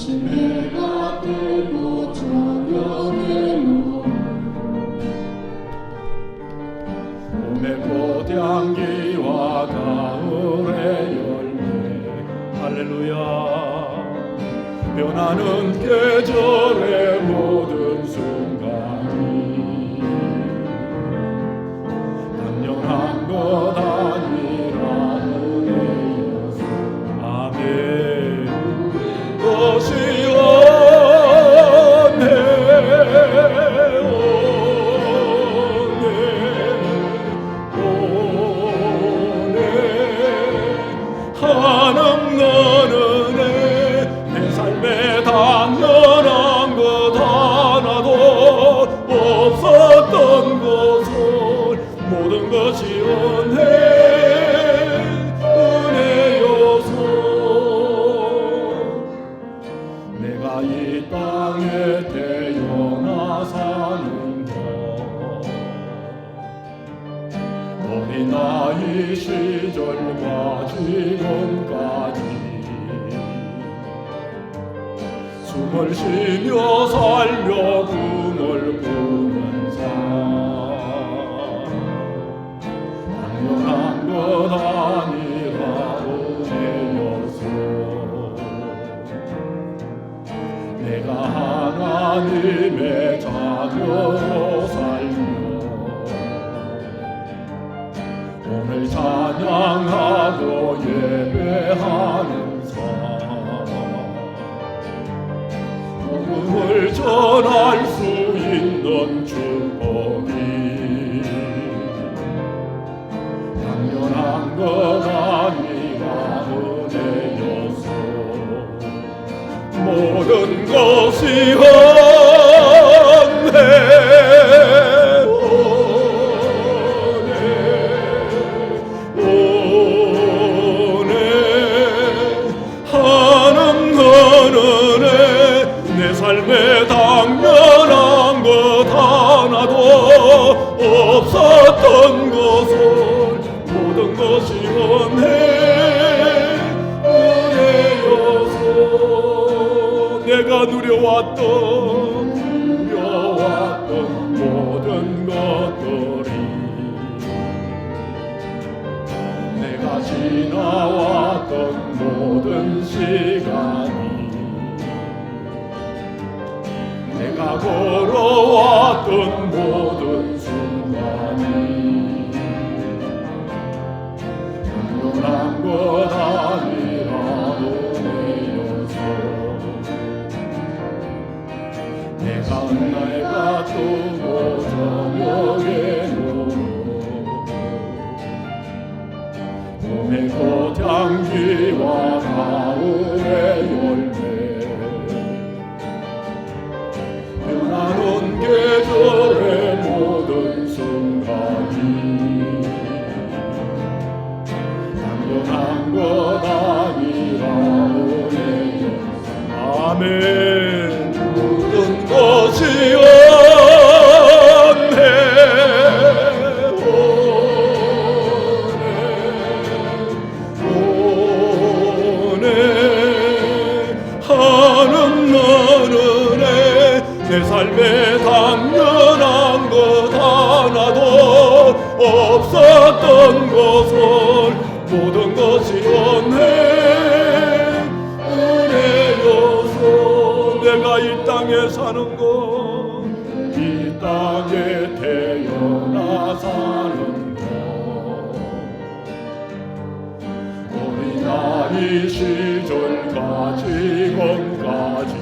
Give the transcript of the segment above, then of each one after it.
아침 해가 뜨고 저녁에 봄의 꽃향기와 가을의 열매 할렐루야. 변하는 계절의 모든 순간이 당연한 것 아니라 은혜여서 아멘. 것이 하나님 너는 내 삶에 당연한 것 하나도 없었던 것을 모든 것이 은혜여서 내가 이 땅에 태어나 사는 것 어린 나이 시절과 지금까지 숨을 쉬며 살며 꿈을 꾸는 삶 당연한 것 아니라 은혜여서 내가 하나님의 자녀로 살며 오늘 찬양하고 예배하는 삶 복음을 전할 수 있는 축복이 당연한 것 아니라 은혜여서 모든 것이 내 삶에 당연한 것 하나도 없었던 것을 모든 것이 은혜여서 내가 누려왔던 모든 것들이 내가 지나왔던 모든 시간이 내가 걸어왔던 모든 순간이 당연한 것 아니라 은혜여서 내가 날가 뜨고 저녁에 봄의 꽃향기와 가을의 열매 변하는 계절의 모든 순간이 당연한 것 아니라 은혜여서 아멘. 모든 것이 내 삶에 당연한 것 하나도 없었던 것을 모든 것이 은혜여서 내가 이 땅에 사는 것 이 땅에 태어나 사는 것 어린아이 시절과 지금까지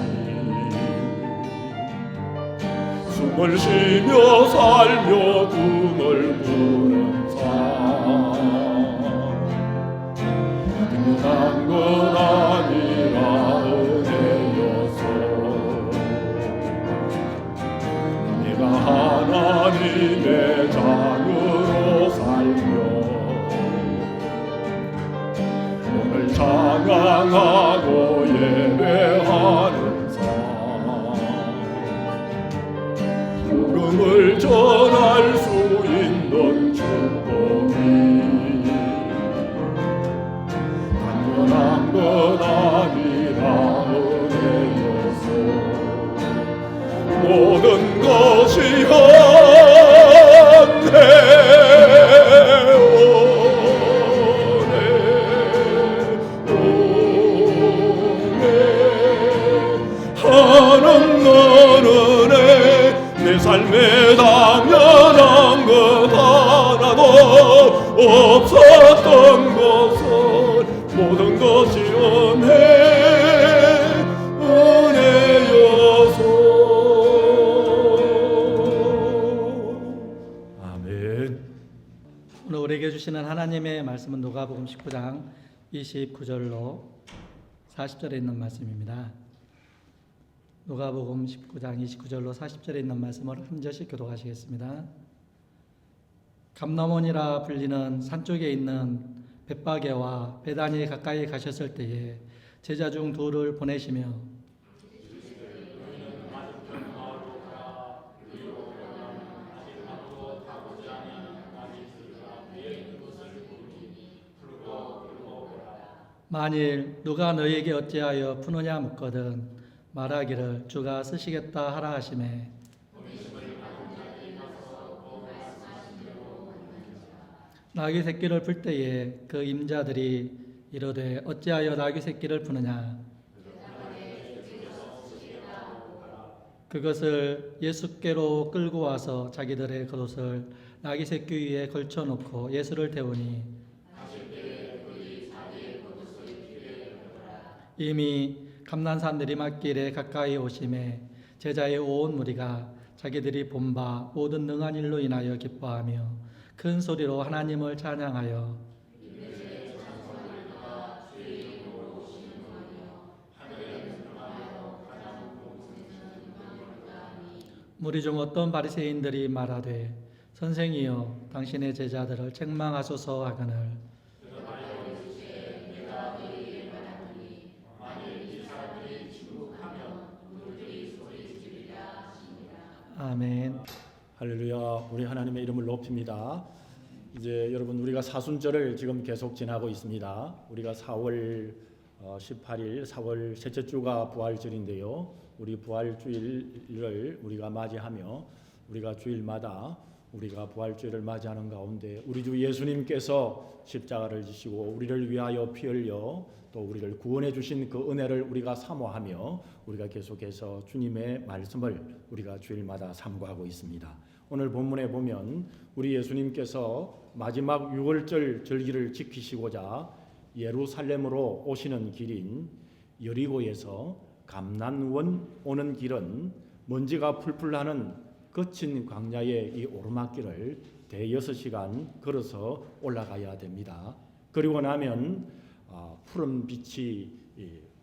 숨을 쉬며 살며 꿈을 꾸는 삶 당연한 것 아니라 은혜여서 내가 하나님의 자녀로 살며 오늘 찬양하고 예배하는 복음을 전할 수 없었던 것은 모든 것이 은혜여서. 아멘. 오늘 우리에게 주시는 하나님의 말씀은 누가복음 19장 29절로 40절에 있는 말씀입니다. 누가복음 19장 29절로 40절에 있는 말씀을 한 절씩 교독하시겠습니다. 감람원이라 불리는 산 쪽에 있는 벳바게와 베다니에 가까이 가셨을 때에 제자 중 둘을 보내시며 만일 누가 너에게 어찌하여 푸느냐 묻거든 말하기를 주가 쓰시겠다 하라 하시매 나귀 새끼를 풀 때에 그 임자들이 이르되 어찌하여 나귀 새끼를 푸느냐 그것을 예수께로 끌고 와서 자기들의 겉옷을 나귀 새끼 위에 걸쳐 놓고 예수를 태우니 이미 감난산 내리막길에 가까이 오심에 제자의 온 무리가 자기들이 본 바 모든 능한 일로 인하여 기뻐하며 큰 소리로 하나님을 찬양하여 무리 중 어떤 바리새인들이 말하되 선생이여 당신의 제자들을 책망하소서 하거늘 아멘. 할렐루야. 우리 하나님의 이름을 높입니다. 이제 여러분 우리가 사순절을 지금 계속 지나고 있습니다. 우리가 4월 18일 4월 셋째 주가 부활절인데요. 우리 부활주일을 우리가 맞이하며 우리가 주일마다 우리가 부활주일을 맞이하는 가운데 우리 주 예수님께서 십자가를 지시고 우리를 위하여 피 흘려 또 우리를 구원해 주신 그 은혜를 우리가 사모하며 우리가 계속해서 주님의 말씀을 우리가 주일마다 삼고하고 있습니다. 오늘 본문에 보면 우리 예수님께서 마지막 유월절 절기를 지키시고자 예루살렘으로 오시는 길인 여리고에서 감난원 오는 길은 먼지가 풀풀 나는 거친 광야의 이 오르막길을 대여섯 시간 걸어서 올라가야 됩니다. 그리고 나면 푸른 빛이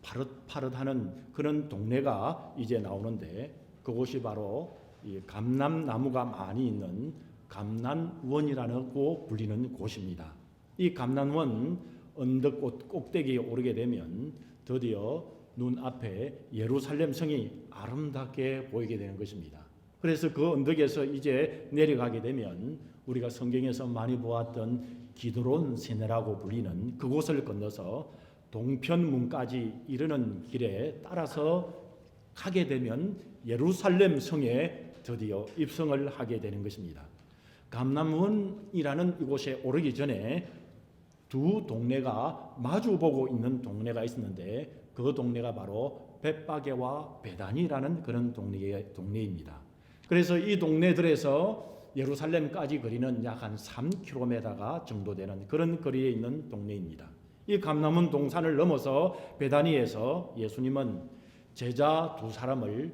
파릇파릇하는 그런 동네가 이제 나오는데 그곳이 바로 이 감람나무가 많이 있는 감난원이라고 불리는 곳입니다. 이 감난원 언덕 꼭대기에 오르게 되면 드디어 눈앞에 예루살렘 성이 아름답게 보이게 되는 것입니다. 그래서 그 언덕에서 이제 내려가게 되면 우리가 성경에서 많이 보았던 기드론 세네라고 불리는 그곳을 건너서 동편문까지 이르는 길에 따라서 가게 되면 예루살렘 성에 드디어 입성을 하게 되는 것입니다. 감람원이라는 이곳에 오르기 전에 두 동네가 마주보고 있는 동네가 있었는데 그 동네가 바로 벳바게와 베다니라는 그런 동네입니다. 그래서 이 동네들에서 예루살렘까지 거리는 약 한 3km 정도 되는 그런 거리에 있는 동네입니다. 이 감람원 동산을 넘어서 베다니에서 예수님은 제자 두 사람을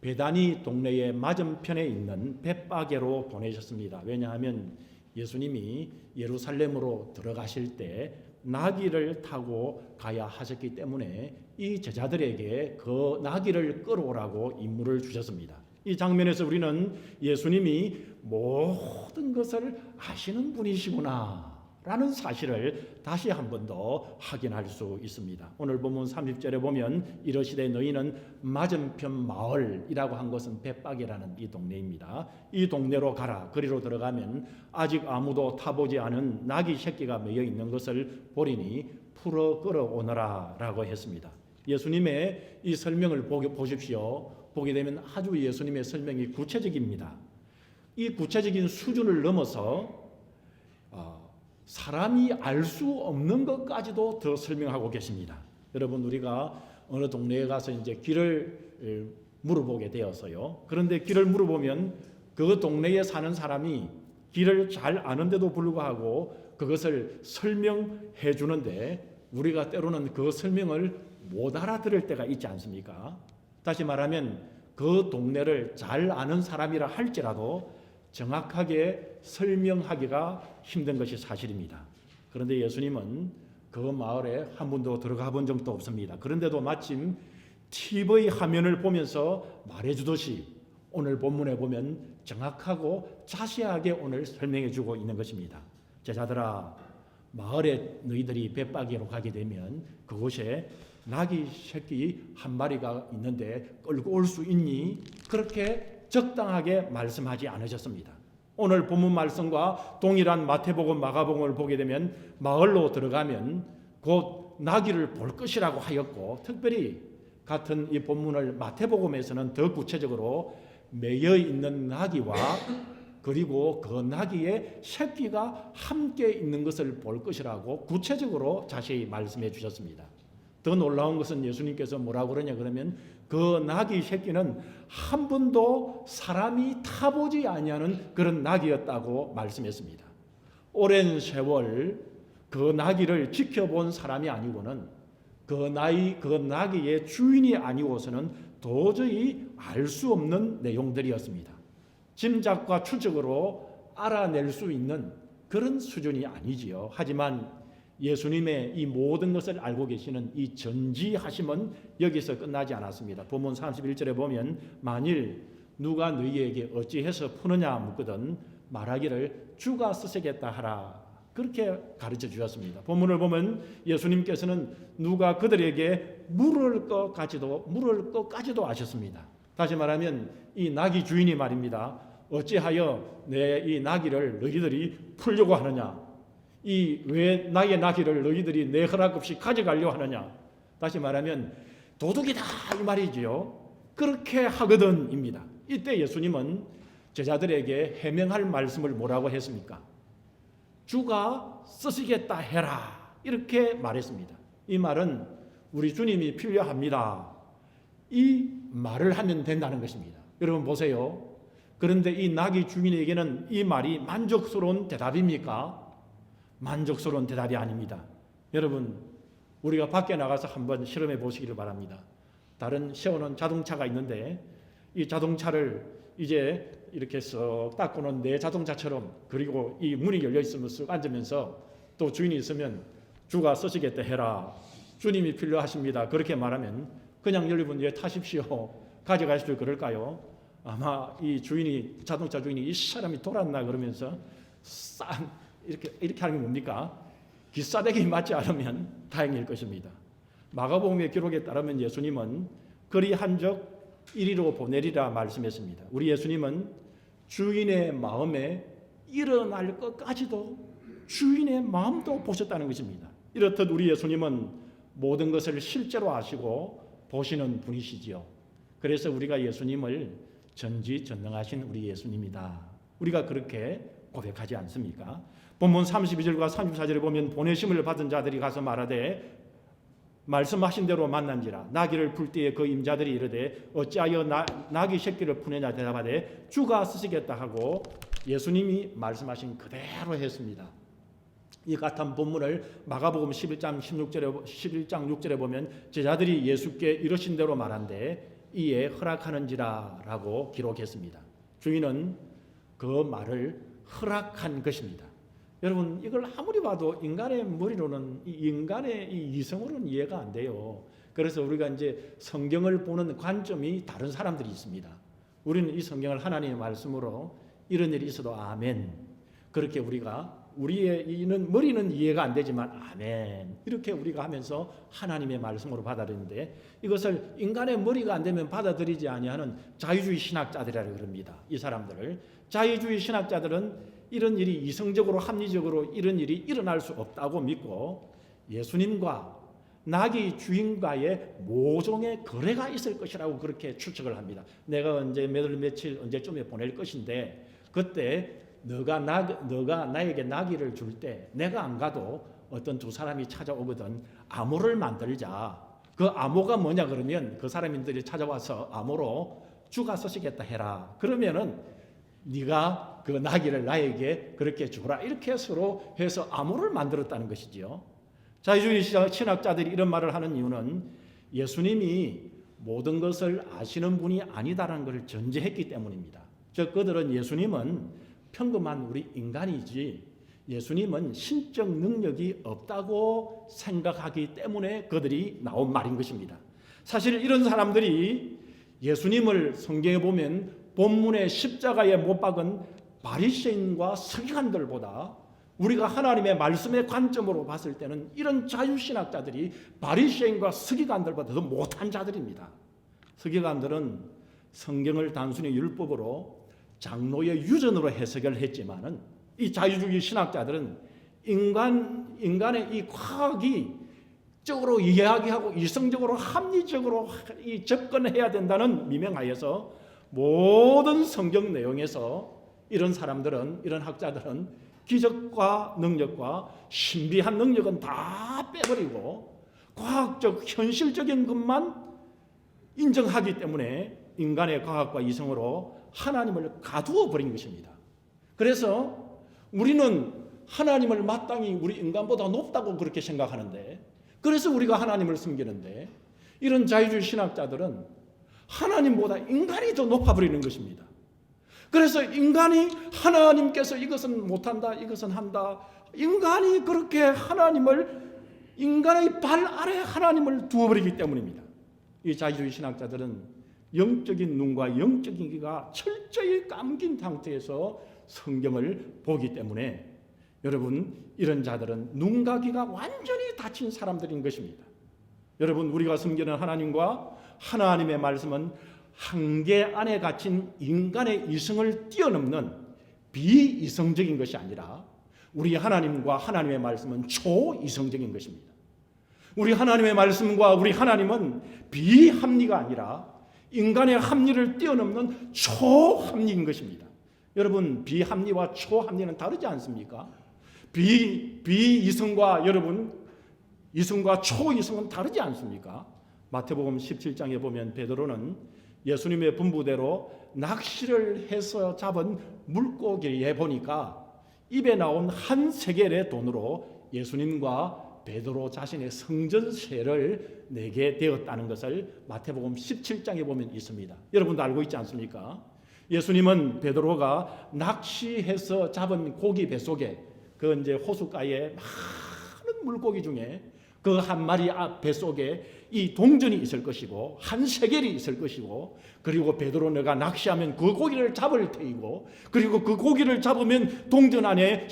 베다니 동네의 맞은편에 있는 벳바게로 보내셨습니다. 왜냐하면 예수님이 예루살렘으로 들어가실 때 나귀를 타고 가야 하셨기 때문에 이 제자들에게 그 나귀를 끌어오라고 임무를 주셨습니다. 이 장면에서 우리는 예수님이 모든 것을 아시는 분이시구나 라는 사실을 다시 한 번 더 확인할 수 있습니다. 오늘 본문 30절에 보면 이르시되 너희는 맞은편 마을이라고 한 것은 벳바게라는 이 동네입니다. 이 동네로 가라. 거리로 들어가면 아직 아무도 타보지 않은 나귀 새끼가 매여 있는 것을 보리니 풀어 끌어오너라 라고 했습니다. 예수님의 이 설명을 보십시오. 보게 되면 아주 예수님의 설명이 구체적입니다. 이 구체적인 수준을 넘어서 사람이 알 수 없는 것까지도 더 설명하고 계십니다. 여러분 우리가 어느 동네에 가서 이제 길을 물어보게 되어서요. 그런데 길을 물어보면 그 동네에 사는 사람이 길을 잘 아는데도 불구하고 그것을 설명해 주는데 우리가 때로는 그 설명을 못 알아들을 때가 있지 않습니까? 다시 말하면 그 동네를 잘 아는 사람이라 할지라도 정확하게 설명하기가 힘든 것이 사실입니다. 그런데 예수님은 그 마을에 한 번도 들어가 본 적도 없습니다. 그런데도 마침 TV 화면을 보면서 말해주듯이 오늘 본문에 보면 정확하고 자세하게 오늘 설명해 주고 있는 것입니다. 제자들아, 마을에 너희들이 벳바기로 가게 되면 그곳에 나귀 새끼 한 마리가 있는데 끌고 올 수 있니? 그렇게 적당하게 말씀하지 않으셨습니다. 오늘 본문 말씀과 동일한 마태복음, 마가복음을 보게 되면 마을로 들어가면 곧 나귀를 볼 것이라고 하였고, 특별히 같은 이 본문을 마태복음에서는 더 구체적으로 매여 있는 나귀와 그리고 그 나귀의 새끼가 함께 있는 것을 볼 것이라고 구체적으로 자세히 말씀해 주셨습니다. 더 놀라운 것은 예수님께서 뭐라고 그러냐 그러면 그 나귀 새끼는 한 번도 사람이 타보지 아니하는 그런 나귀였다고 말씀했습니다. 오랜 세월 그 나귀를 지켜본 사람이 아니고는 그 나귀의 주인이 아니고서는 도저히 알 수 없는 내용들이었습니다. 짐작과 추측으로 알아낼 수 있는 그런 수준이 아니지요. 하지만 예수님의 이 모든 것을 알고 계시는 이 전지하심은 여기서 끝나지 않았습니다. 본문 31절에 보면 만일 누가 너희에게 어찌해서 푸느냐 묻거든 말하기를 주가 쓰시겠다 하라. 그렇게 가르쳐 주셨습니다. 본문을 보면 예수님께서는 누가 그들에게 물을 것까지도 아셨습니다. 다시 말하면 이 나귀 주인이 말입니다. 어찌하여 내 이 나귀를 너희들이 풀려고 하느냐? 왜 나의 나귀를 너희들이 내 허락 없이 가져가려 하느냐? 다시 말하면 도둑이다 이 말이지요. 그렇게 하거든입니다. 이때 예수님은 제자들에게 해명할 말씀을 뭐라고 했습니까? 주가 쓰시겠다 해라 이렇게 말했습니다. 이 말은 우리 주님이 필요합니다. 이 말을 하면 된다는 것입니다. 여러분 보세요. 그런데 이 나귀 주인에게는 이 말이 만족스러운 대답입니까? 만족스러운 대답이 아닙니다. 여러분 우리가 밖에 나가서 한번 실험해 보시기를 바랍니다. 다른 세우는 자동차가 있는데 이 자동차를 이제 이렇게 쓱 닦고는 내 자동차처럼 그리고 이 문이 열려 있으면 쓱 앉으면서 또 주인이 있으면 주가 쓰시겠다 해라. 주님이 필요하십니다. 그렇게 말하면 그냥 여러분 예 타십시오. 가져가십시오. 그럴까요? 아마 이 주인이 자동차 주인이 이 사람이 돌았나 그러면서 싹 이렇게 하는 게 뭡니까? 기싸대기 맞지 않으면 다행일 것입니다. 마가복음의 기록에 따르면 예수님은 그리한 적 이리로 보내리라 말씀했습니다. 우리 예수님은 주인의 마음에 일어날 것까지도 주인의 마음도 보셨다는 것입니다. 이렇듯 우리 예수님은 모든 것을 실제로 아시고 보시는 분이시지요. 그래서 우리가 예수님을 전지전능하신 우리 예수님이다. 우리가 그렇게 고백하지 않습니까? 본문 32절과 34절에 보면 보내심을 받은 자들이 가서 말하되 말씀하신 대로 만난지라 나귀를 풀 때에 그 임자들이 이르되 어찌하여 나귀 새끼를 푸느냐 대답하되 주가 쓰시겠다 하고 예수님이 말씀하신 그대로 했습니다. 이 같은 본문을 마가복음 11장 6절에 보면 제자들이 예수께 이르신 대로 말한데 이에 허락하는지라 라고 기록했습니다. 주인은 그 말을 허락한 것입니다. 여러분 이걸 아무리 봐도 인간의 머리로는 인간의 이 이성으로는 이해가 안 돼요. 그래서 우리가 이제 성경을 보는 관점이 다른 사람들이 있습니다. 우리는 이 성경을 하나님의 말씀으로 이런 일이 있어도 아멘. 그렇게 우리의 머리는 이해가 안 되지만 아멘. 이렇게 우리가 하면서 하나님의 말씀으로 받아들이는데 이것을 인간의 머리가 안 되면 받아들이지 아니하는 자유주의 신학자들이라고 그럽니다. 이 사람들을 자유주의 신학자들은 이런 일이 이성적으로 합리적으로 이런 일이 일어날 수 없다고 믿고 예수님과 나귀 주인과의 모종의 거래가 있을 것이라고 그렇게 추측을 합니다. 내가 며칠 언제쯤에 보낼 것인데 그때 너가 나에게 나귀를 줄 때 내가 안 가도 어떤 두 사람이 찾아오거든 암호를 만들자. 그 암호가 뭐냐 그러면 그 사람들이 찾아와서 암호로 주가 쓰시겠다 해라. 그러면은 네가 그 나귀를 나에게 그렇게 주라. 이렇게 서로 해서 암호를 만들었다는 것이지요. 자유주의 신학자들이 이런 말을 하는 이유는 예수님이 모든 것을 아시는 분이 아니다라는 것을 전제했기 때문입니다. 즉 그들은 예수님은 평범한 우리 인간이지 예수님은 신적 능력이 없다고 생각하기 때문에 그들이 나온 말인 것입니다. 사실 이런 사람들이 예수님을 성경에 보면 본문의 십자가에 못 박은 바리새인과 서기관들보다 우리가 하나님의 말씀의 관점으로 봤을 때는 이런 자유신학자들이 바리새인과 서기관들보다 더 못한 자들입니다. 서기관들은 성경을 단순히 율법으로 장로의 유전으로 해석을 했지만은 이 자유주의 신학자들은 인간의 이 과학이 적으로 이야기하고 이성적으로 합리적으로 이 접근해야 된다는 미명하에서 모든 성경 내용에서 이런 사람들은 이런 학자들은 기적과 능력과 신비한 능력은 다 빼버리고 과학적 현실적인 것만 인정하기 때문에 인간의 과학과 이성으로 하나님을 가두어 버린 것입니다. 그래서 우리는 하나님을 마땅히 우리 인간보다 높다고 그렇게 생각하는데 그래서 우리가 하나님을 섬기는데 이런 자유주의 신학자들은 하나님보다 인간이 더 높아버리는 것입니다. 그래서 인간이 하나님께서 이것은 못한다 이것은 한다 인간이 그렇게 하나님을 인간의 발 아래 하나님을 두어버리기 때문입니다. 이 자유주의 신학자들은 영적인 눈과 영적인 귀가 철저히 감긴 상태에서 성경을 보기 때문에 여러분 이런 자들은 눈과 귀가 완전히 닫힌 사람들인 것입니다. 여러분 우리가 섬기는 하나님과 하나님의 말씀은 한계 안에 갇힌 인간의 이성을 뛰어넘는 비이성적인 것이 아니라 우리 하나님과 하나님의 말씀은 초이성적인 것입니다. 우리 하나님의 말씀과 우리 하나님은 비합리가 아니라 인간의 합리를 뛰어넘는 초합리인 것입니다. 여러분 비합리와 초합리는 다르지 않습니까? 비이성과 여러분 이성과 초이성은 다르지 않습니까? 마태복음 17장에 보면 베드로는 예수님의 분부대로 낚시를 해서 잡은 물고기에 보니까 입에 나온 한 세겔의 돈으로 예수님과 베드로 자신의 성전세를 내게 되었다는 것을 마태복음 17장에 보면 있습니다. 여러분도 알고 있지 않습니까? 예수님은 베드로가 낚시해서 잡은 고기 뱃속에 그 이제 호숫가에 많은 물고기 중에 그 한 마리 뱃속에 이 동전이 있을 것이고 한 세겔이 있을 것이고 그리고 베드로 내가 낚시하면 그 고기를 잡을 테이고 그리고 그 고기를 잡으면 동전 안에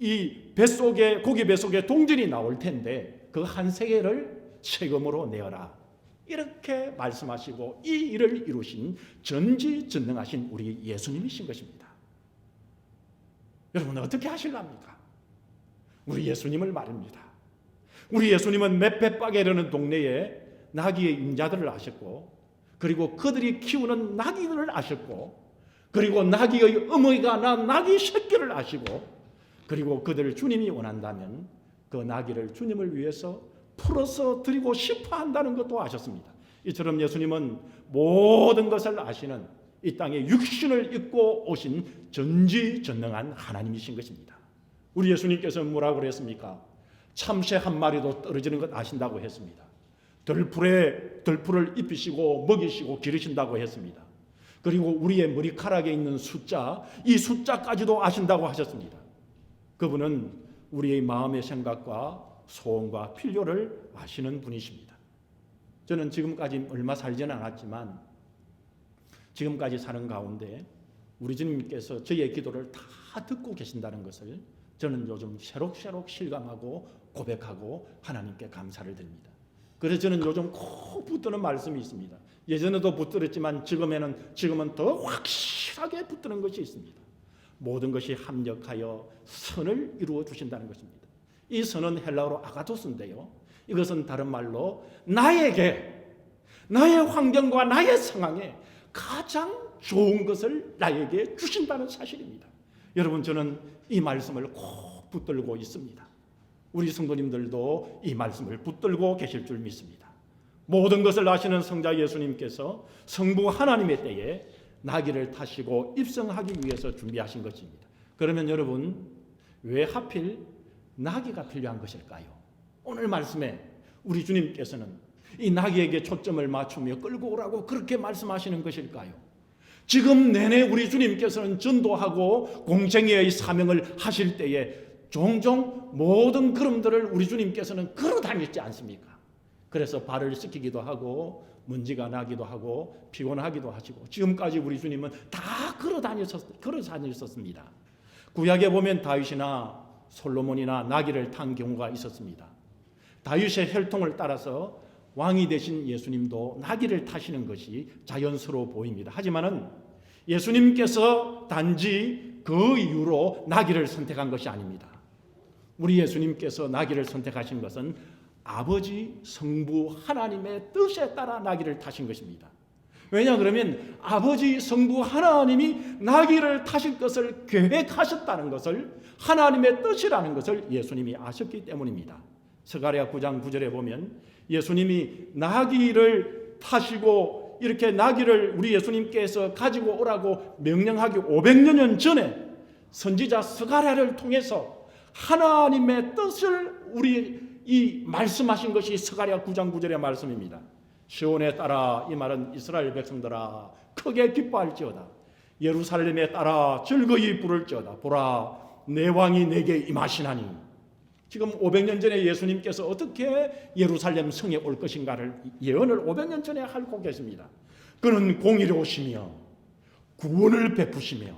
이 뱃속에 고기 뱃속에 동전이 나올 텐데 그 한 세겔을 세금으로 내어라 이렇게 말씀하시고 이 일을 이루신 전지전능하신 우리 예수님이신 것입니다. 여러분 어떻게 하실랍니까? 우리 예수님을 말입니다. 우리 예수님은 벳베바게라는 동네에 나귀의 임자들을 아셨고 그리고 그들이 키우는 나귀들을 아셨고 그리고 나귀의 어머니가 낳은 나귀 새끼를 아시고 그리고 그들을 주님이 원한다면 그 나귀를 주님을 위해서 풀어서 드리고 싶어 한다는 것도 아셨습니다. 이처럼 예수님은 모든 것을 아시는 이 땅에 육신을 입고 오신 전지전능한 하나님이신 것입니다. 우리 예수님께서 뭐라고 그랬습니까? 참새 한 마리도 떨어지는 것 아신다고 했습니다. 덜풀을 입히시고 먹이시고 기르신다고 했습니다. 그리고 우리의 머리카락에 있는 숫자, 이 숫자까지도 아신다고 하셨습니다. 그분은 우리의 마음의 생각과 소원과 필요를 아시는 분이십니다. 저는 지금까지 얼마 살지는 않았지만 지금까지 사는 가운데 우리 주님께서 저희의 기도를 다 듣고 계신다는 것을 저는 요즘 새록새록 실감하고 고백하고 하나님께 감사를 드립니다. 그래서 저는 요즘 꼭 붙드는 말씀이 있습니다. 예전에도 붙들었지만 지금은 더 확실하게 붙드는 것이 있습니다. 모든 것이 합력하여 선을 이루어 주신다는 것입니다. 이 선은 헬라어로 아가토스인데요. 이것은 다른 말로 나에게 나의 환경과 나의 상황에 가장 좋은 것을 나에게 주신다는 사실입니다. 여러분 저는 이 말씀을 꼭 붙들고 있습니다. 우리 성도님들도 이 말씀을 붙들고 계실 줄 믿습니다. 모든 것을 아시는 성자 예수님께서 성부 하나님의 때에 나귀를 타시고 입성하기 위해서 준비하신 것입니다. 그러면 여러분, 왜 하필 나귀가 필요한 것일까요? 오늘 말씀에 우리 주님께서는 이 나귀에게 초점을 맞추며 끌고 오라고 그렇게 말씀하시는 것일까요? 지금 내내 우리 주님께서는 전도하고 공생애의 사명을 하실 때에 종종 모든 걸음들을 우리 주님께서는 걸어 다녔지 않습니까? 그래서 발을 씻기기도 하고 먼지가 나기도 하고 피곤하기도 하시고 지금까지 우리 주님은 다 걸어 다녔었습니다. 구약에 보면 다윗이나 솔로몬이나 나귀를 탄 경우가 있었습니다. 다윗의 혈통을 따라서 왕이 되신 예수님도 나귀를 타시는 것이 자연스러워 보입니다. 하지만은 예수님께서 단지 그 이유로 나귀를 선택한 것이 아닙니다. 우리 예수님께서 나귀를 선택하신 것은 아버지 성부 하나님의 뜻에 따라 나귀를 타신 것입니다. 왜냐 그러면 아버지 성부 하나님이 나귀를 타실 것을 계획하셨다는 것을, 하나님의 뜻이라는 것을 예수님이 아셨기 때문입니다. 스가랴 9장 9절에 보면 예수님이 나귀를 타시고 이렇게 나귀를 우리 예수님께서 가지고 오라고 명령하기 500년 전에 선지자 스가랴를 통해서 하나님의 뜻을 이 말씀하신 것이 스가랴 9장 9절의 말씀입니다. 시온에 따라, 이 말은 이스라엘 백성들아 크게 기뻐할지어다. 예루살렘에 따라 즐거이 부를지어다. 보라, 내 왕이 내게 임하시나니. 지금 500년 전에 예수님께서 어떻게 예루살렘 성에 올 것인가를 예언을 500년 전에 하고 계십니다. 그는 공의로우시며 구원을 베푸시며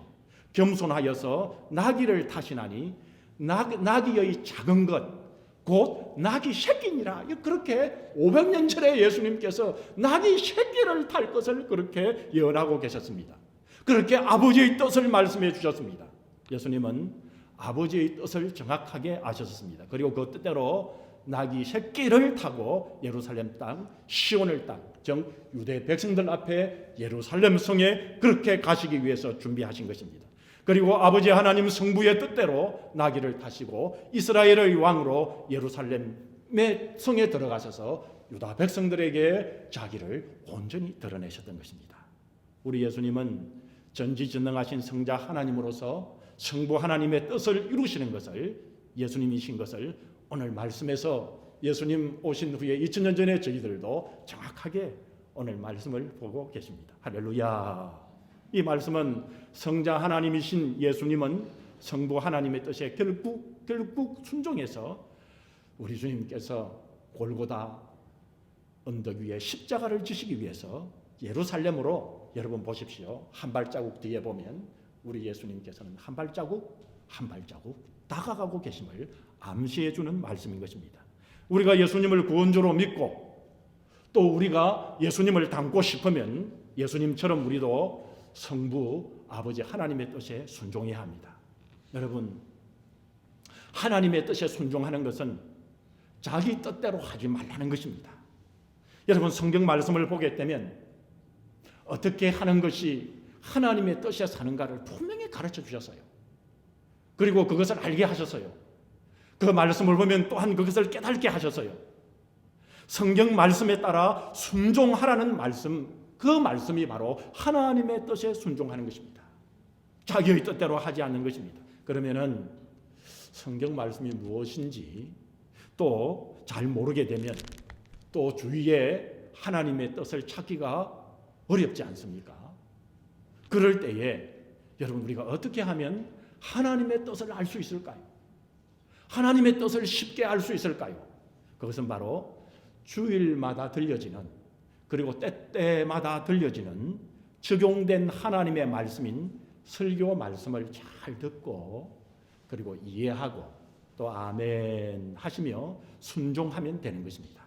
겸손하여서 나귀를 타시나니 나귀의 작은 것 곧 나귀 새끼니라. 그렇게 500년 전에 예수님께서 나귀 새끼를 탈 것을 그렇게 예언하고 계셨습니다. 그렇게 아버지의 뜻을 말씀해 주셨습니다. 예수님은 아버지의 뜻을 정확하게 아셨습니다. 그리고 그 뜻대로 나귀 새끼를 타고 예루살렘 땅, 시온을 땅, 즉 유대 백성들 앞에 예루살렘 성에 그렇게 가시기 위해서 준비하신 것입니다. 그리고 아버지 하나님 성부의 뜻대로 나귀를 타시고 이스라엘의 왕으로 예루살렘의 성에 들어가셔서 유다 백성들에게 자기를 온전히 드러내셨던 것입니다. 우리 예수님은 전지전능하신 성자 하나님으로서 성부 하나님의 뜻을 이루시는 것을, 예수님이신 것을 오늘 말씀에서 예수님 오신 후에 2000년 전에 저희들도 정확하게 오늘 말씀을 보고 계십니다. 할렐루야. 이 말씀은 성자 하나님이신 예수님은 성부 하나님의 뜻에 결국 순종해서 우리 주님께서 골고다 언덕 위에 십자가를 지시기 위해서 예루살렘으로, 여러분 보십시오. 한 발자국 뒤에 보면 우리 예수님께서는 한 발자국 다가가고 계심을 암시해 주는 말씀인 것입니다. 우리가 예수님을 구원주로 믿고 또 우리가 예수님을 닮고 싶으면 예수님처럼 우리도 성부 아버지 하나님의 뜻에 순종해야 합니다. 여러분, 하나님의 뜻에 순종하는 것은 자기 뜻대로 하지 말라는 것입니다. 여러분, 성경 말씀을 보게 되면 어떻게 하는 것이 하나님의 뜻에 사는가를 분명히 가르쳐 주셨어요. 그리고 그것을 알게 하셨어요. 그 말씀을 보면 또한 그것을 깨닫게 하셨어요. 성경 말씀에 따라 순종하라는 말씀, 그 말씀이 바로 하나님의 뜻에 순종하는 것입니다. 자기의 뜻대로 하지 않는 것입니다. 그러면은 성경 말씀이 무엇인지 또 잘 모르게 되면 또 주위에 하나님의 뜻을 찾기가 어렵지 않습니까? 그럴 때에 여러분, 우리가 어떻게 하면 하나님의 뜻을 알 수 있을까요? 하나님의 뜻을 쉽게 알 수 있을까요? 그것은 바로 주일마다 들려지는, 그리고 때때마다 들려지는 적용된 하나님의 말씀인 설교 말씀을 잘 듣고 그리고 이해하고 또 아멘 하시며 순종하면 되는 것입니다.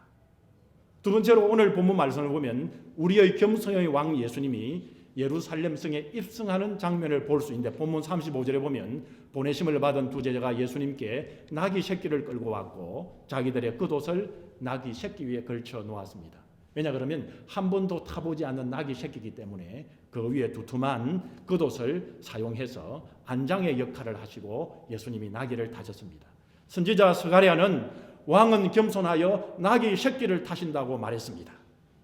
두 번째로 오늘 본문 말씀을 보면 우리의 겸손의 왕 예수님이 예루살렘 성에 입성하는 장면을 볼 수 있는데, 본문 35절에 보면 보내심을 받은 두 제자가 예수님께 나귀 새끼를 끌고 왔고 자기들의 겉옷을 나귀 새끼 위에 걸쳐 놓았습니다. 왜냐 그러면 한 번도 타보지 않는 나귀 새끼이기 때문에 그 위에 두툼한 겉옷을 사용해서 안장의 역할을 하시고 예수님이 나귀를 타셨습니다. 선지자 스가랴는 왕은 겸손하여 나귀 새끼를 타신다고 말했습니다.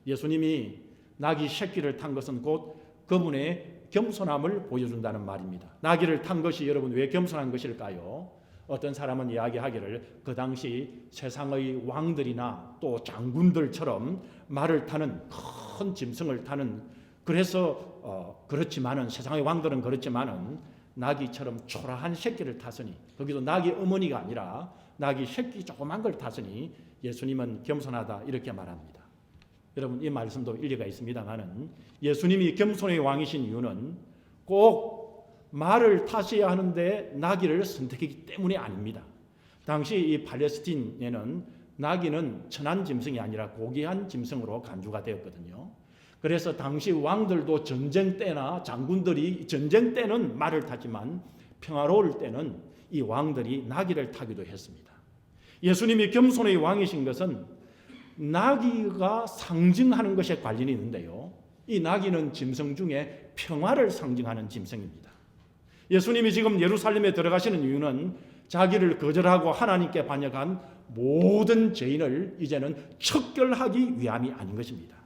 예수님이 나귀 새끼를 탄 것은 곧 그분의 겸손함을 보여준다는 말입니다. 나귀를 탄 것이 여러분 왜 겸손한 것일까요? 어떤 사람은 이야기하기를 그 당시 세상의 왕들이나 또 장군들처럼 말을 타는 큰 짐승을 타는, 그래서 그렇지만은 세상의 왕들은 그렇지만은 나귀처럼 초라한 새끼를 탔으니, 거기도 나귀 어머니가 아니라 나귀 새끼 조그만 걸 탔으니 예수님은 겸손하다 이렇게 말합니다. 여러분 이 말씀도 일리가 있습니다만은 예수님이 겸손의 왕이신 이유는 꼭 말을 타셔야 하는데 나귀를 선택했기 때문이 아닙니다. 당시 이 팔레스틴에는 나귀는 천한 짐승이 아니라 고귀한 짐승으로 간주가 되었거든요. 그래서 당시 왕들도 전쟁 때나 장군들이 전쟁 때는 말을 타지만 평화로울 때는 이 왕들이 나귀를 타기도 했습니다. 예수님이 겸손의 왕이신 것은 나귀가 상징하는 것에 관련이 있는데요. 이 나귀는 짐승 중에 평화를 상징하는 짐승입니다. 예수님이 지금 예루살렘에 들어가시는 이유는 자기를 거절하고 하나님께 반역한 모든 죄인을 이제는 척결하기 위함이 아닌 것입니다.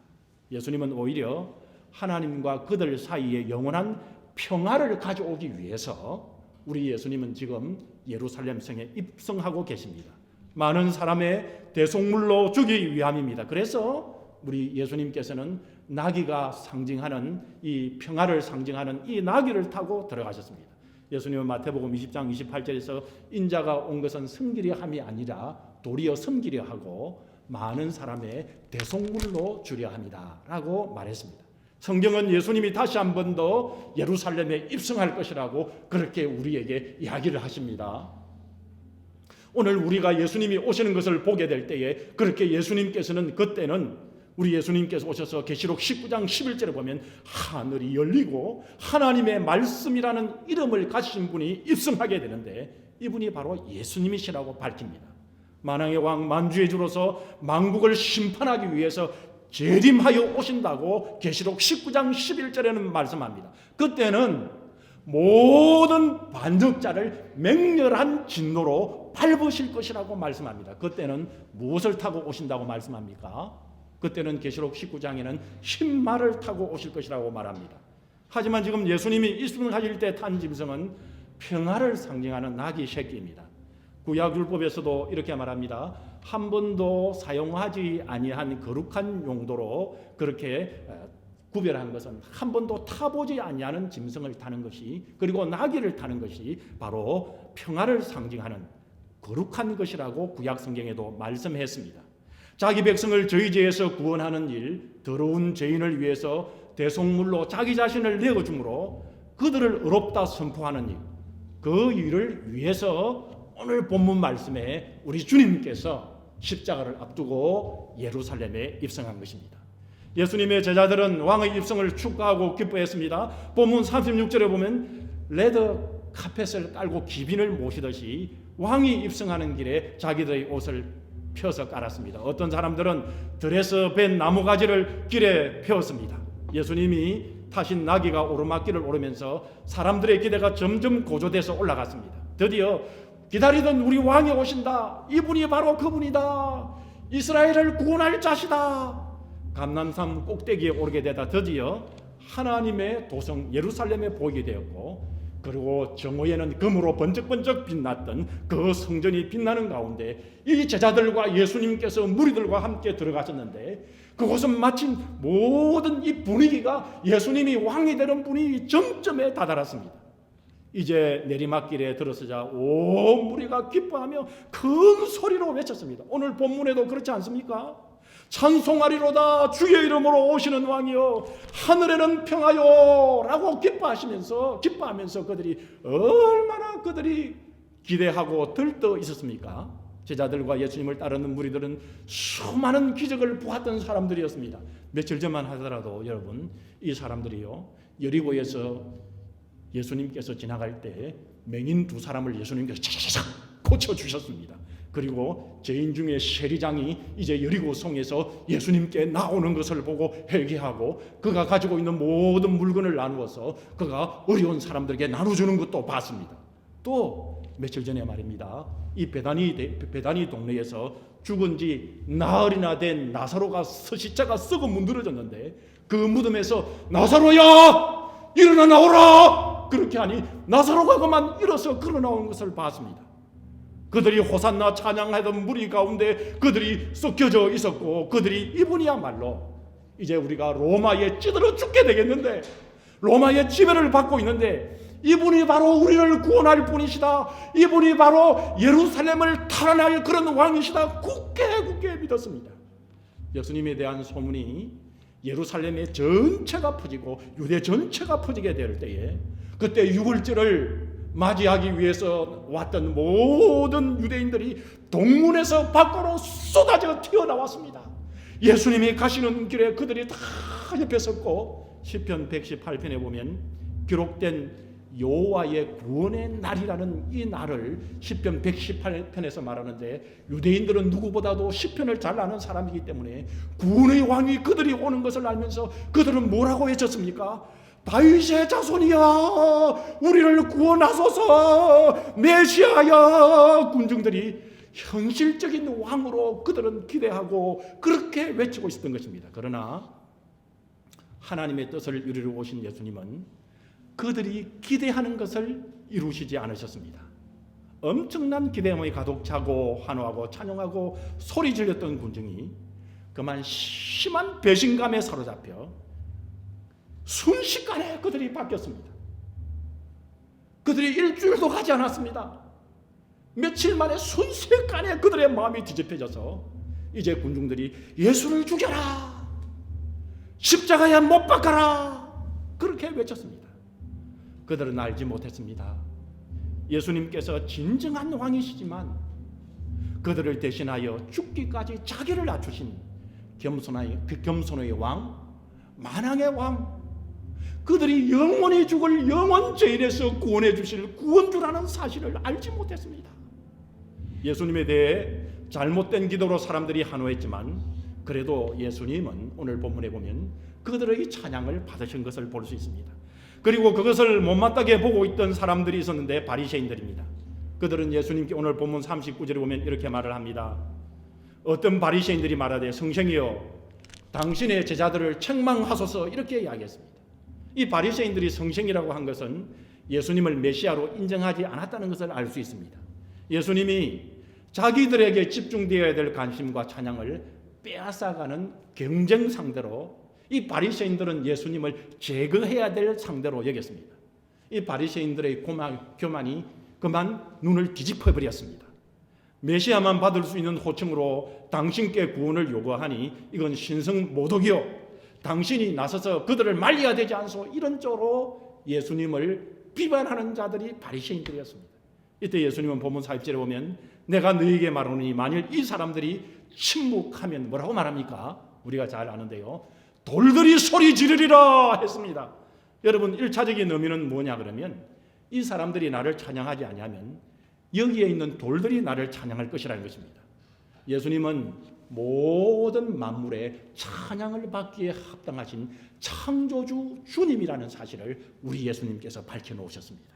예수님은 오히려 하나님과 그들 사이에 영원한 평화를 가져오기 위해서 우리 예수님은 지금 예루살렘 성에 입성하고 계십니다. 많은 사람의 대속물로 주기 위함입니다. 그래서 우리 예수님께서는 나귀가 상징하는 이 평화를 상징하는 이 나귀를 타고 들어가셨습니다. 예수님은 마태복음 20장 28절에서 인자가 온 것은 섬기려 함이 아니라 도리어 섬기려 하고 많은 사람의 대속물로 주려 합니다 라고 말했습니다. 성경은 예수님이 다시 한 번 더 예루살렘에 입성할 것이라고 그렇게 우리에게 이야기를 하십니다. 오늘 우리가 예수님이 오시는 것을 보게 될 때에 그렇게 예수님께서는 그때는 우리 예수님께서 오셔서 계시록 19장 11절에 보면 하늘이 열리고 하나님의 말씀이라는 이름을 가지신 분이 입성하게 되는데 이분이 바로 예수님이시라고 밝힙니다. 만왕의 왕 만주의 주로서 만국을 심판하기 위해서 재림하여 오신다고 계시록 19장 11절에는 말씀합니다. 그때는 모든 반역자를 맹렬한 진노로 밟으실 것이라고 말씀합니다. 그때는 무엇을 타고 오신다고 말씀합니까? 그때는 계시록 19장에는 흰말을 타고 오실 것이라고 말합니다. 하지만 지금 예수님이 입성하실 때 탄 짐승은 평화를 상징하는 나귀 새끼입니다. 구약율법에서도 이렇게 말합니다. 한 번도 사용하지 아니한 거룩한 용도로 그렇게 구별한 것은 한 번도 타보지 아니하는 짐승을 타는 것이, 그리고 나귀를 타는 것이 바로 평화를 상징하는 거룩한 것이라고 구약 성경에도 말씀했습니다. 자기 백성을 저희 죄에서 구원하는 일, 더러운 죄인을 위해서 대속물로 자기 자신을 내어줌으로 그들을 의롭다 선포하는 일, 그 일을 위해서 오늘 본문 말씀에 우리 주님께서 십자가를 앞두고 예루살렘에 입성한 것입니다. 예수님의 제자들은 왕의 입성을 축하하고 기뻐했습니다. 본문 36절에 보면 레드 카펫을 깔고 귀빈을 모시듯이 왕이 입성하는 길에 자기들의 옷을 펴서 깔았습니다. 어떤 사람들은 들에서 벤 나무가지를 길에 펴었습니다. 예수님이 타신 나귀가 오르막길을 오르면서 사람들의 기대가 점점 고조돼서 올라갔습니다. 드디어 기다리던 우리 왕이 오신다. 이분이 바로 그분이다. 이스라엘을 구원할 자시다. 감람산 꼭대기에 오르게 되다 드디어 하나님의 도성 예루살렘에 보이게 되었고, 그리고 정오에는 금으로 번쩍번쩍 빛났던 그 성전이 빛나는 가운데 이 제자들과 예수님께서 무리들과 함께 들어가셨는데, 그곳은 마침 모든 이 분위기가 예수님이 왕이 되는 분위기 정점에 다다랐습니다. 이제 내리막길에 들어서자 온 무리가 기뻐하며 큰 소리로 외쳤습니다. 오늘 본문에도 그렇지 않습니까? 찬송하리로다 주의 이름으로 오시는 왕이여 하늘에는 평화요 라고 기뻐하면서 그들이 얼마나 기대하고 들떠 있었습니까? 제자들과 예수님을 따르는 무리들은 수많은 기적을 보았던 사람들이었습니다. 며칠 전만 하더라도 여러분, 이 사람들이요 여리고에서 예수님께서 지나갈 때 맹인 두 사람을 예수님께서 차차차차 고쳐주셨습니다. 그리고 죄인 중에 세리장이 이제 여리고 성에서 예수님께 나오는 것을 보고 회개하고 그가 가지고 있는 모든 물건을 나누어서 그가 어려운 사람들에게 나눠주는 것도 봤습니다. 또 며칠 전에 말입니다. 이 베다니 동네에서 죽은 지 나흘이나 된 나사로가 시체가 썩어 문드러졌는데 그 무덤에서 나사로야 일어나 나오라! 그렇게 하니 나사로가 그만 일어서 걸어 나오는 것을 봤습니다. 그들이 호산나 찬양하던 무리 가운데 그들이 섞여져 있었고, 그들이 이분이야말로 이제 우리가 로마에 찌들어 죽게 되겠는데, 로마의 지배를 받고 있는데, 이분이 바로 우리를 구원할 분이시다, 이분이 바로 예루살렘을 탈환할 그런 왕이시다, 굳게 믿었습니다. 예수님에 대한 소문이 예루살렘의 전체가 퍼지고 유대 전체가 퍼지게 될 때에, 그때 유월절을 맞이하기 위해서 왔던 모든 유대인들이 동문에서 밖으로 쏟아져 튀어나왔습니다. 예수님이 가시는 길에 그들이 다 옆에 섰고, 시편 118편에 보면 기록된 여호와의 구원의 날이라는 이 날을 시편 118편에서 말하는데, 유대인들은 누구보다도 시편을 잘 아는 사람이기 때문에 구원의 왕이 그들이 오는 것을 알면서 그들은 뭐라고 외쳤습니까? 다윗의 자손이야, 우리를 구원하소서, 메시아야. 군중들이 현실적인 왕으로 그들은 기대하고 그렇게 외치고 있었던 것입니다. 그러나 하나님의 뜻을 이루러 오신 예수님은 그들이 기대하는 것을 이루시지 않으셨습니다. 엄청난 기대감이 가득 차고 환호하고 찬양하고 소리 질렀던 군중이 그만 심한 배신감에 사로잡혀 순식간에 그들이 바뀌었습니다. 그들이 일주일도 가지 않았습니다. 며칠 만에 순식간에 그들의 마음이 뒤집혀져서 이제 군중들이 예수를 죽여라, 십자가에 못 박아라, 그렇게 외쳤습니다. 그들은 알지 못했습니다. 예수님께서 진정한 왕이시지만 그들을 대신하여 죽기까지 자기를 낮추신 겸손의 왕, 만왕의 왕, 그들이 영원히 죽을 영원 죄인에서 구원해 주실 구원주라는 사실을 알지 못했습니다. 예수님에 대해 잘못된 기도로 사람들이 환호했지만, 그래도 예수님은 오늘 본문에 보면 그들의 찬양을 받으신 것을 볼 수 있습니다. 그리고 그것을 못마땅게 보고 있던 사람들이 있었는데, 바리새인들입니다. 그들은 예수님께 오늘 본문 39절에 보면 이렇게 말을 합니다. 어떤 바리새인들이 말하되, 성생이여 당신의 제자들을 책망하소서, 이렇게 이야기했습니다. 이 바리새인들이 성생이라고 한 것은 예수님을 메시아로 인정하지 않았다는 것을 알 수 있습니다. 예수님이 자기들에게 집중되어야 될 관심과 찬양을 빼앗아가는 경쟁 상대로 이 바리새인들은 예수님을 제거해야 될 상대로 여겼습니다. 이 바리새인들의 교만이 그만 눈을 뒤집어버렸습니다. 메시아만 받을 수 있는 호칭으로 당신께 구원을 요구하니 이건 신성모독이요, 당신이 나서서 그들을 말려야 되지 않소, 이런 쪽으로 예수님을 비판하는 자들이 바리새인들이었습니다. 이때 예수님은 본문 40절에 보면 내가 너희에게 말하노니 만일 이 사람들이 침묵하면 뭐라고 말합니까? 우리가 잘 아는데요, 돌들이 소리 지르리라 했습니다. 여러분, 1차적인 의미는 뭐냐 그러면, 이 사람들이 나를 찬양하지 아니하면 여기에 있는 돌들이 나를 찬양할 것이라는 것입니다. 예수님은 모든 만물의 찬양을 받기에 합당하신 창조주 주님이라는 사실을 우리 예수님께서 밝혀놓으셨습니다.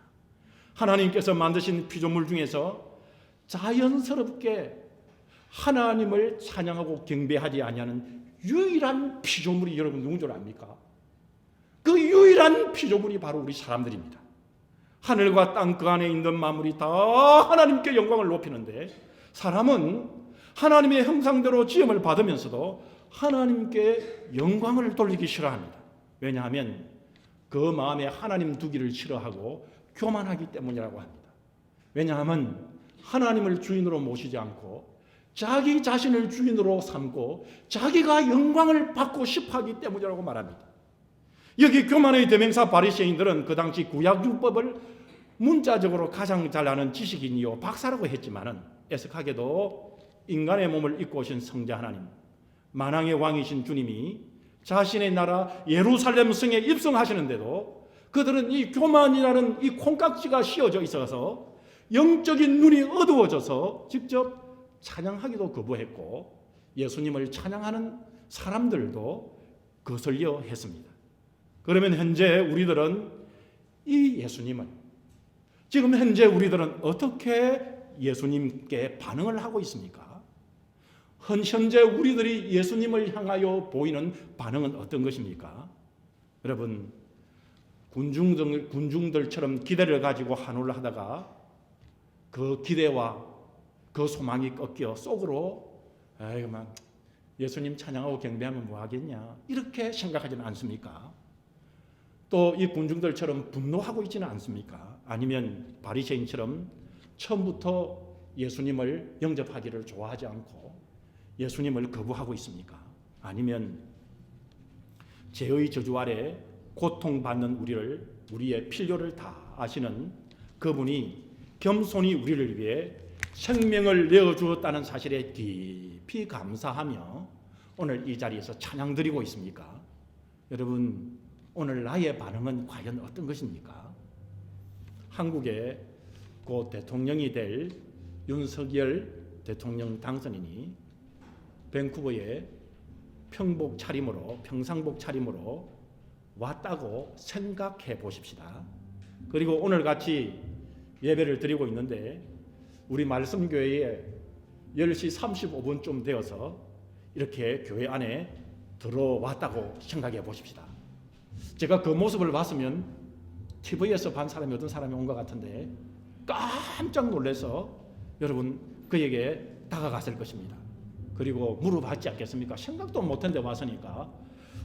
하나님께서 만드신 피조물 중에서 자연스럽게 하나님을 찬양하고 경배하지 아니하는 유일한 피조물이 여러분 누군 줄 압니까? 그 유일한 피조물이 바로 우리 사람들입니다. 하늘과 땅 그 안에 있는 만물이 다 하나님께 영광을 높이는데, 사람은 하나님의 형상대로 지음을 받으면서도 하나님께 영광을 돌리기 싫어합니다. 왜냐하면 그 마음에 하나님 두기를 싫어하고 교만하기 때문이라고 합니다. 왜냐하면 하나님을 주인으로 모시지 않고 자기 자신을 주인으로 삼고 자기가 영광을 받고 싶어하기 때문이라고 말합니다. 여기 교만의 대명사 바리새인들은 그 당시 구약율법을 문자적으로 가장 잘 아는 지식인이요 박사라고 했지만은, 애석하게도 인간의 몸을 입고 오신 성자 하나님, 만왕의 왕이신 주님이 자신의 나라 예루살렘 성에 입성하시는데도 그들은 이 교만이라는 이 콩깍지가 씌워져 있어서 영적인 눈이 어두워져서 직접 찬양하기도 거부했고, 예수님을 찬양하는 사람들도 거슬려 했습니다. 그러면 현재 우리들은 이 예수님은, 지금 현재 우리들은 어떻게 예수님께 반응을 하고 있습니까? 현재 우리들이 예수님을 향하여 보이는 반응은 어떤 것입니까? 여러분, 군중들처럼 기대를 가지고 한우를 하다가 그 기대와 그 소망이 꺾여 속으로 아이고만 예수님 찬양하고 경배하면 뭐 하겠냐 이렇게 생각하지는 않습니까? 또 이 군중들처럼 분노하고 있지는 않습니까? 아니면 바리새인처럼 처음부터 예수님을 영접하기를 좋아하지 않고 예수님을 거부하고 있습니까? 아니면 죄의 저주 아래 고통받는 우리의 필요를 다 아시는 그분이 겸손히 우리를 위해 생명을 내어주었다는 사실에 깊이 감사하며 오늘 이 자리에서 찬양드리고 있습니까? 여러분, 오늘 나의 반응은 과연 어떤 것입니까? 한국의 곧 대통령이 될 윤석열 대통령 당선인이 밴쿠버에 평상복 차림으로 왔다고 생각해 보십시다. 그리고 오늘 같이 예배를 드리고 있는데 우리 말씀교회에 10시 35분쯤 되어서 이렇게 교회 안에 들어왔다고 생각해 보십시다. 제가 그 모습을 봤으면 TV에서 반 사람이 어떤 사람이 온 것 같은데 깜짝 놀라서 여러분 그에게 다가갔을 것입니다. 그리고 물어봤지 않겠습니까? 생각도 못했는데 왔으니까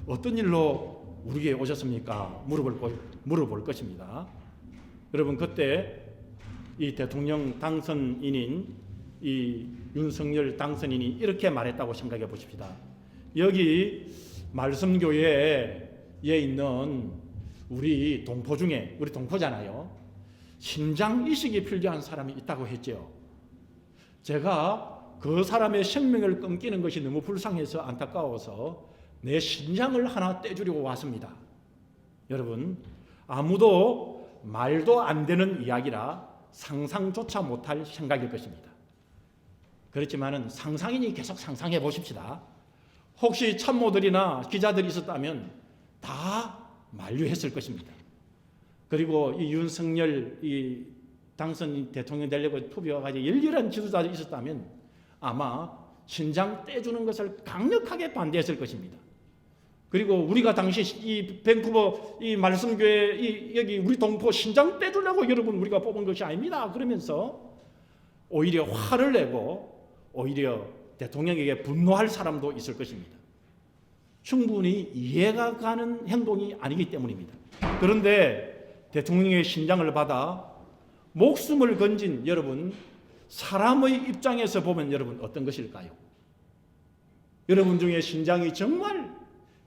어떤 일로 우리에게 오셨습니까? 물어볼 것입니다. 여러분 그때 이 대통령 당선인인 이 윤석열 당선인이 이렇게 말했다고 생각해 보십시다. 여기 말씀교회에 있는 우리 동포 중에 우리 동포잖아요. 신장 이식이 필요한 사람이 있다고 했죠. 제가 그 사람의 생명을 끊기는 것이 너무 불쌍해서 안타까워서 내 신장을 하나 떼주려고 왔습니다. 여러분 아무도 말도 안 되는 이야기라 상상조차 못할 생각일 것입니다. 그렇지만은 상상이니 계속 상상해 보십시다. 혹시 참모들이나 기자들이 있었다면 다 만류했을 것입니다. 그리고 이 윤석열 이 당선 대통령 되려고 투표하고 열렬한 지도자들이 있었다면 아마 신장 떼주는 것을 강력하게 반대했을 것입니다. 그리고 우리가 당시 이 밴쿠버 이 말씀교회 여기 우리 동포 신장 떼주려고 여러분 우리가 뽑은 것이 아닙니다. 그러면서 오히려 화를 내고 오히려 대통령에게 분노할 사람도 있을 것입니다. 충분히 이해가 가는 행동이 아니기 때문입니다. 그런데 대통령의 신장을 받아 목숨을 건진 여러분 사람의 입장에서 보면 여러분 어떤 것일까요? 여러분 중에 신장이 정말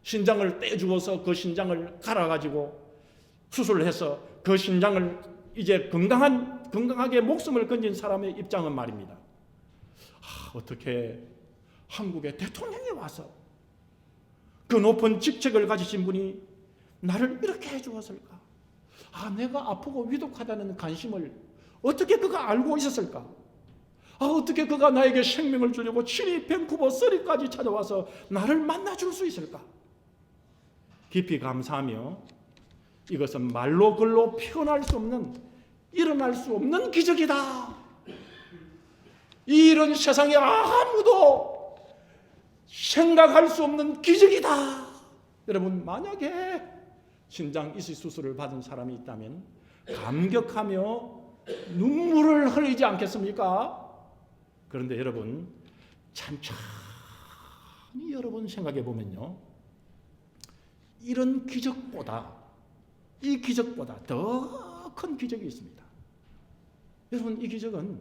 신장을 떼주어서 그 신장을 갈아가지고 수술을 해서 그 신장을 이제 건강하게 목숨을 건진 사람의 입장은 말입니다. 어떻게 한국의 대통령이 와서 그 높은 직책을 가지신 분이 나를 이렇게 해주었을까? 내가 아프고 위독하다는 관심을 어떻게 그가 알고 있었을까? 어떻게 그가 나에게 생명을 주려고 친히 밴쿠버 서리까지 찾아와서 나를 만나줄 수 있을까? 깊이 감사하며 이것은 말로 글로 표현할 수 없는 일어날 수 없는 기적이다. 이런 세상에 아무도 생각할 수 없는 기적이다. 여러분 만약에 신장 이식 수술을 받은 사람이 있다면 감격하며 눈물을 흘리지 않겠습니까? 그런데 여러분 천천히 여러분 생각해 보면요, 이런 기적보다 이 기적보다 더 큰 기적이 있습니다. 여러분 이 기적은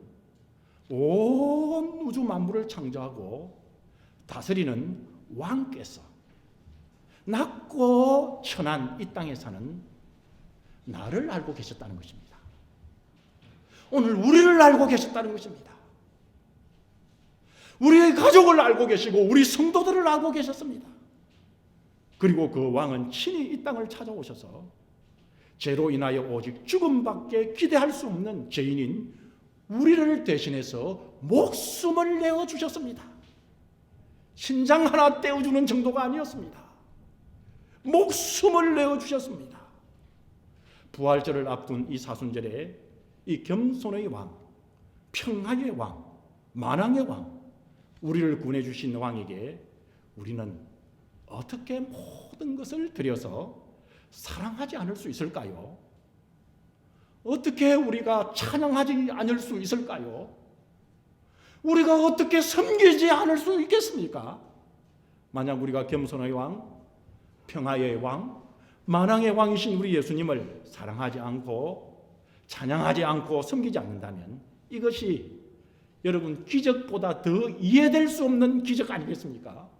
온 우주 만물을 창조하고 다스리는 왕께서 낮고 천한 이 땅에 사는 나를 알고 계셨다는 것입니다. 오늘 우리를 알고 계셨다는 것입니다. 우리의 가족을 알고 계시고 우리 성도들을 알고 계셨습니다. 그리고 그 왕은 친히 이 땅을 찾아오셔서 죄로 인하여 오직 죽음밖에 기대할 수 없는 죄인인 우리를 대신해서 목숨을 내어주셨습니다. 신장 하나 떼어주는 정도가 아니었습니다. 목숨을 내어주셨습니다. 부활절을 앞둔 이 사순절에 이 겸손의 왕, 평화의 왕, 만왕의 왕, 우리를 구원해주신 왕에게 우리는 어떻게 모든 것을 드려서 사랑하지 않을 수 있을까요? 어떻게 우리가 찬양하지 않을 수 있을까요? 우리가 어떻게 섬기지 않을 수 있겠습니까? 만약 우리가 겸손의 왕, 평화의 왕, 만왕의 왕이신 우리 예수님을 사랑하지 않고 찬양하지 않고 섬기지 않는다면 이것이 여러분 기적보다 더 이해될 수 없는 기적 아니겠습니까?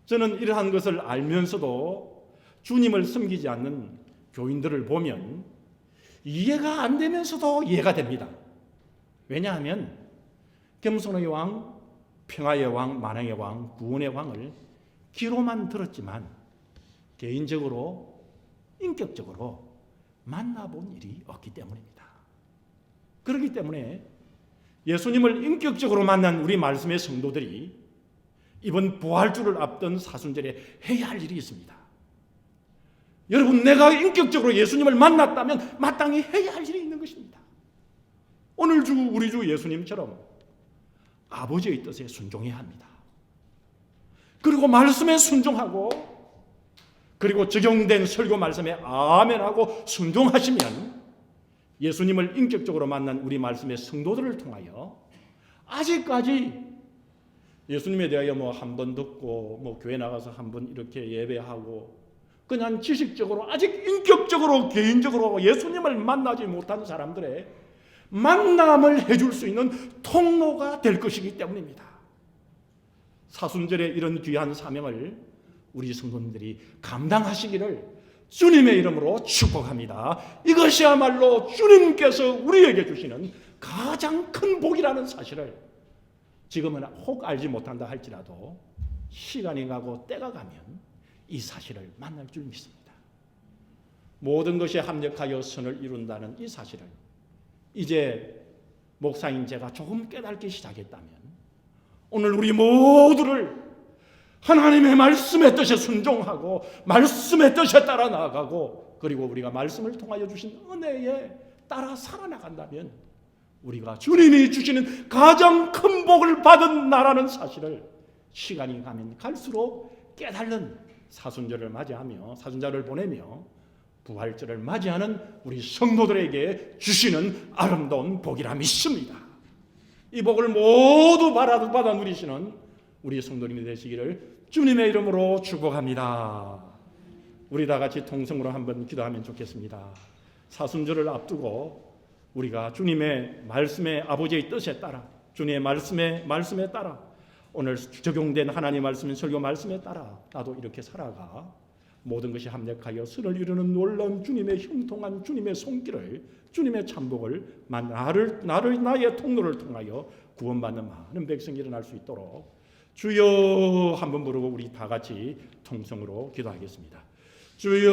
저는 이러한 것을 알면서도 주님을 섬기지 않는 교인들을 보면 이해가 안 되면서도 이해가 됩니다. 왜냐하면 겸손의 왕, 평화의 왕, 만왕의 왕, 구원의 왕을 귀로만 들었지만 개인적으로, 인격적으로 만나본 일이 없기 때문입니다. 그렇기 때문에 예수님을 인격적으로 만난 우리 말씀의 성도들이 이번 부활주를 앞둔 사순절에 해야 할 일이 있습니다. 여러분, 내가 인격적으로 예수님을 만났다면 마땅히 해야 할 일이 있는 것입니다. 오늘 주 우리 주 예수님처럼 아버지의 뜻에 순종해야 합니다. 그리고 말씀에 순종하고 그리고 적용된 설교 말씀에 아멘하고 순종하시면 예수님을 인격적으로 만난 우리 말씀의 성도들을 통하여 아직까지 예수님에 대하여 한 번 듣고 교회 나가서 한 번 이렇게 예배하고 그냥 지식적으로 아직 인격적으로 개인적으로 예수님을 만나지 못한 사람들의 만남을 해줄 수 있는 통로가 될 것이기 때문입니다. 사순절의 이런 귀한 사명을 우리 성도님들이 감당하시기를 주님의 이름으로 축복합니다. 이것이야말로 주님께서 우리에게 주시는 가장 큰 복이라는 사실을 지금은 혹 알지 못한다 할지라도 시간이 가고 때가 가면 이 사실을 만날 줄 믿습니다. 모든 것이 합력하여 선을 이룬다는 이 사실을 이제 목사인 제가 조금 깨닫기 시작했다면 오늘 우리 모두를 하나님의 말씀의 뜻에 순종하고 말씀의 뜻에 따라 나아가고 그리고 우리가 말씀을 통하여 주신 은혜에 따라 살아나간다면 우리가 주님이 주시는 가장 큰 복을 받은 나라는 사실을 시간이 가면 갈수록 깨달는 사순절을 맞이하며 사순절을 보내며 부활절을 맞이하는 우리 성도들에게 주시는 아름다운 복이라 믿습니다. 이 복을 모두 받아 누리시는 우리 성도님이 되시기를 주님의 이름으로 축복합니다. 우리 다 같이 통성으로 한번 기도하면 좋겠습니다. 사순절을 앞두고 우리가 주님의 말씀의 아버지의 뜻에 따라 주님의 말씀에 따라 오늘 적용된 하나님 말씀인 설교 말씀에 따라 나도 이렇게 살아가 모든 것이 합력하여 선을 이루는 놀라운 주님의 형통한 주님의 손길을 주님의 참복을 나의 통로를 통하여 구원받는 많은 백성이 일어날 수 있도록 주여 한번 부르고 우리 다 같이 통성으로 기도하겠습니다. 주여